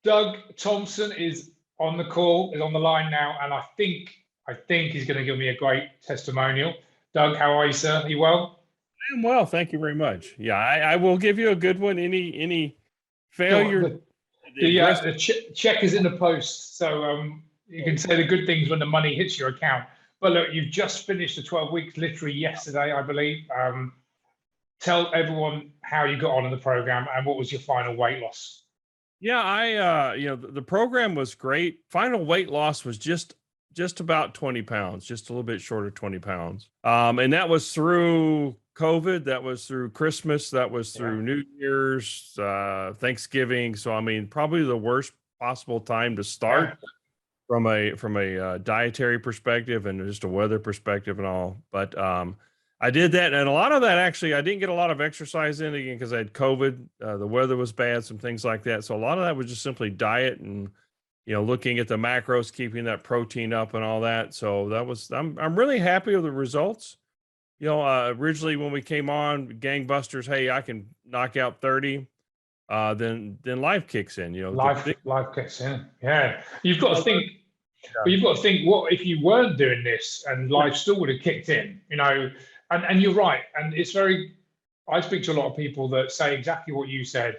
Doug Thompson is on the call, is on the line now, and I think he's going to give me a great testimonial. Doug, how are you, sir? Are you well? I'm well, thank you very much. Yeah, I will give you a good one. Any Sure. failure, The, address. check is in the post, so you can say the good things when the money hits your account. But look, you've just finished the 12 weeks, literally yesterday, I believe. Tell everyone how you got on in the program and what was your final weight loss. Yeah, the program was great. Final weight loss was just about 20 pounds, just a little bit short of 20 pounds. And that was through COVID, that was through Christmas, that was through New Year's, Thanksgiving. So I mean, probably the worst possible time to start from a dietary perspective and just a weather perspective and all. But I did that, and a lot of that actually, I didn't get a lot of exercise in again because I had COVID. The weather was bad, some things like that. So a lot of that was just simply diet and looking at the macros, keeping that protein up and all that. So that was I'm really happy with the results. Originally when we came on, gangbusters, hey, I can knock out 30. Then life kicks in. Life kicks in. Yeah, you've got to think. But you've got to think, what if you weren't doing this and life still would have kicked in, and you're right. And it's I speak to a lot of people that say exactly what you said.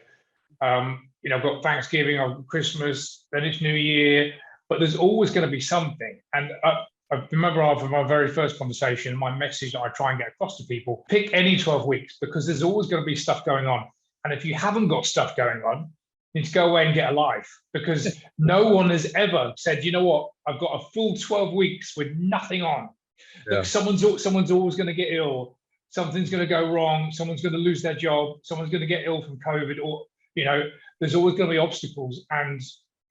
I've got Thanksgiving, I've got Christmas, then it's New Year, but there's always going to be something. And I remember after my very first conversation, my message that I try and get across to people, pick any 12 weeks because there's always going to be stuff going on. And if you haven't got stuff going on, you need to go away and get a life because no one has ever said, you know what, I've got a full 12 weeks with nothing on. Yeah. Look, someone's always going to get ill. Something's going to go wrong. Someone's going to lose their job. Someone's going to get ill from COVID, or there's always going to be obstacles. And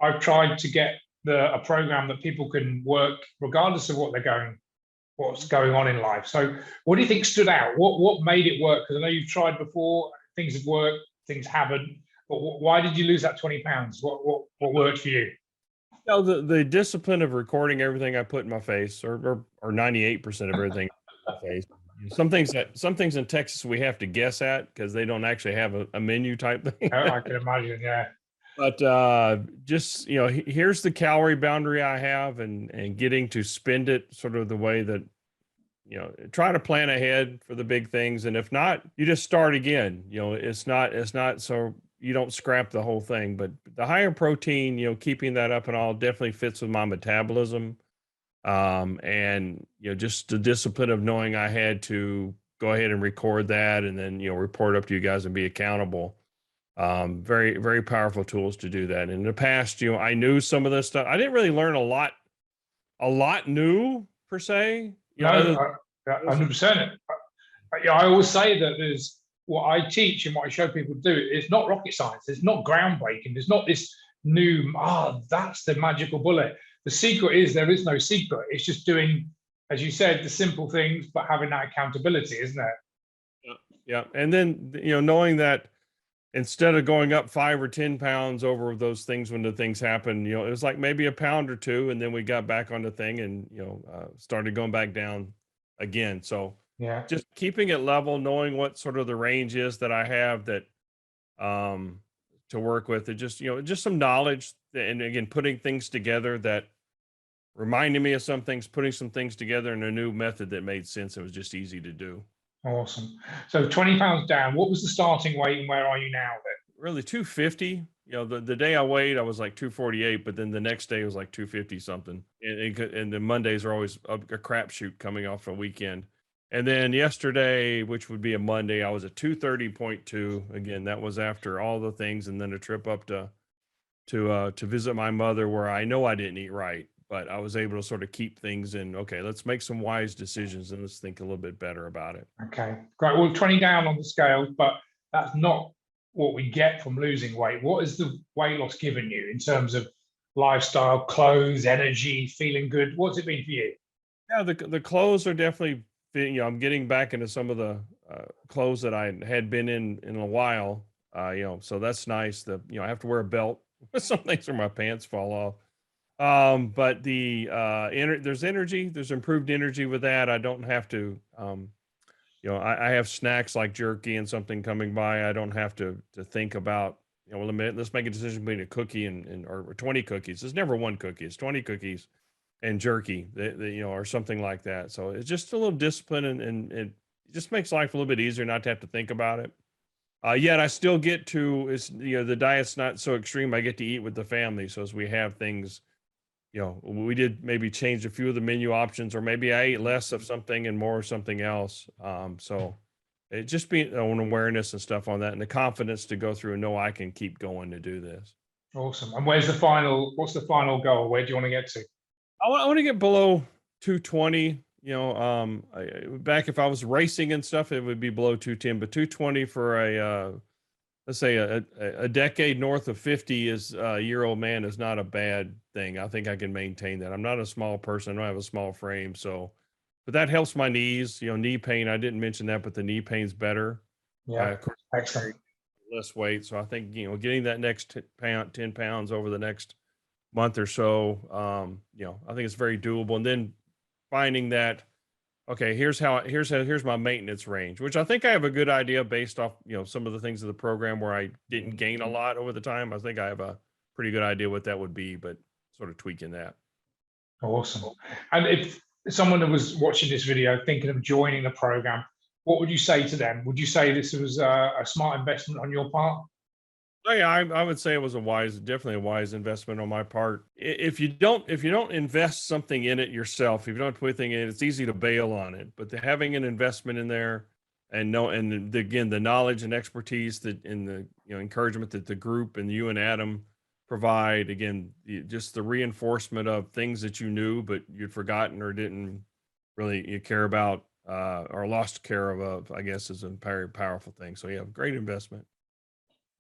I've tried to get a program that people can work regardless of what's going on in life. So, what do you think stood out? What made it work? Because I know you've tried before. Things have worked. Things haven't. But why did you lose that 20 pounds? What worked for you? The discipline of recording everything I put in my face, or 98% of everything in my face. Some things in Texas we have to guess at because they don't actually have a menu type thing. I can imagine, yeah. But just here's the calorie boundary I have, and getting to spend it sort of the way that try to plan ahead for the big things, and if not, you just start again. It's not so you don't scrap the whole thing, but the higher protein, keeping that up and all definitely fits with my metabolism. And just the discipline of knowing I had to go ahead and record that and then, report up to you guys and be accountable. Very, very powerful tools to do that. In the past, I knew some of this stuff. I didn't really learn a lot new per se. No, 100%. I always say that there's what I teach and what I show people to do. It's not rocket science. It's not groundbreaking. There's not this new, that's the magical bullet. The secret is there is no secret. It's just doing, as you said, the simple things, but having that accountability, isn't it? Yeah. And then, knowing that instead of going up 5 or 10 pounds over those things, when the things happen, it was like maybe a pound or two. And then we got back on the thing and, started going back down again. So yeah, just keeping it level, knowing what sort of the range is that I have that, to work with. It just some knowledge, and again, putting things together that reminded me of some things, putting some things together in a new method that made sense. It was just easy to do. Awesome. So 20 pounds down, what was the starting weight and where are you now then? Really 250. The day I weighed, I was like 248, but then the next day it was like 250 something. And the Mondays are always a crapshoot coming off a weekend. And then yesterday, which would be a Monday, I was at 230.2. Again, that was after all the things, and then a trip up to visit my mother, where I know I didn't eat right, but I was able to sort of keep things in. Okay, let's make some wise decisions and let's think a little bit better about it. Okay, great. Well, 20 down on the scale, but that's not what we get from losing weight. What has the weight loss given you in terms of lifestyle, clothes, energy, feeling good? What's it been for you? Yeah, the clothes are definitely, I'm getting back into some of the clothes that I had been in a while. So that's nice. I have to wear a belt. Some things where my pants fall off. But there's energy. There's improved energy with that. I don't have to. I have snacks like jerky and something coming by. I don't have to think about you know, let's make a decision between a cookie or 20 cookies. It's never one cookie. It's 20 cookies and jerky, you know, or something like that. So it's just a little discipline, and it just makes life a little bit easier not to have to think about it. Yet I still get to, it's, you know, the diet's not so extreme. I get to eat with the family. So as we have things, you know, we did maybe change a few of the menu options, or maybe I ate less of something and more of something else. So it just being an awareness and stuff on that, and the confidence to go through and know I can keep going to do this. Awesome. And what's the final goal? Where do you want to get to? I want to get below 220. You know, back if I was racing and stuff, it would be below 210, but 220 for let's say a decade north of 50 is a year-old man is not a bad thing. I think I can maintain that. I'm not a small person. I don't have a small frame. So, but that helps my knees, you know, knee pain. I didn't mention that, but the knee pain's better. Yeah. Of course, Excellent. less weight. So I think, you know, getting that next 10 pounds over the next month or so, you know, I think it's very doable. And then finding that, okay, here's my maintenance range, which I think I have a good idea based off, you know, some of the things of the program where I didn't gain a lot over the time. I think I have a pretty good idea what that would be, but sort of tweaking that. Awesome. And if someone that was watching this video thinking of joining the program, what would you say to them? Would you say this was a smart investment on your part? Oh yeah, I would say it was definitely a wise investment on my part. If you don't invest something in it yourself, if you don't put anything in it, it's easy to bail on it. But having an investment in there, and again, the knowledge and expertise that in the, you know, encouragement that the group and you and Adam provide, again, just the reinforcement of things that you knew but you'd forgotten or didn't really care about, or lost care of, I guess, is a very powerful thing. So yeah, great investment.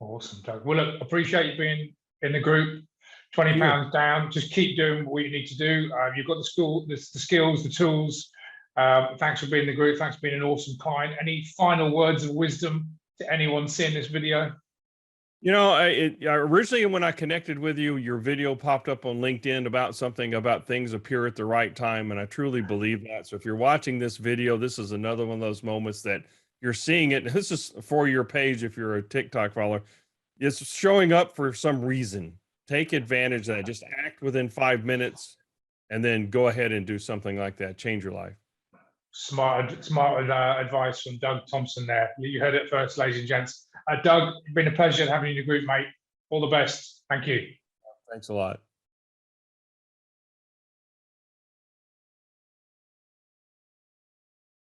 Awesome, Doug. Well, look, appreciate you being in the group. 20 pounds down. Just keep doing what you need to do. You've got the skills, the tools. Thanks for being in the group. Thanks for being an awesome client. Any final words of wisdom to anyone seeing this video? You know, originally when I connected with you, your video popped up on LinkedIn about something about things appear at the right time, and I truly believe that. So if you're watching this video, this is another one of those moments that you're seeing it. This is for your page. If you're a TikTok follower, it's showing up for some reason. Take advantage of that. Just act within 5 minutes and then go ahead and do something like that. Change your life. Smart advice from Doug Thompson there. You heard it first, ladies and gents. Doug, it's been a pleasure having you in the group, mate. All the best. Thank you. Thanks a lot.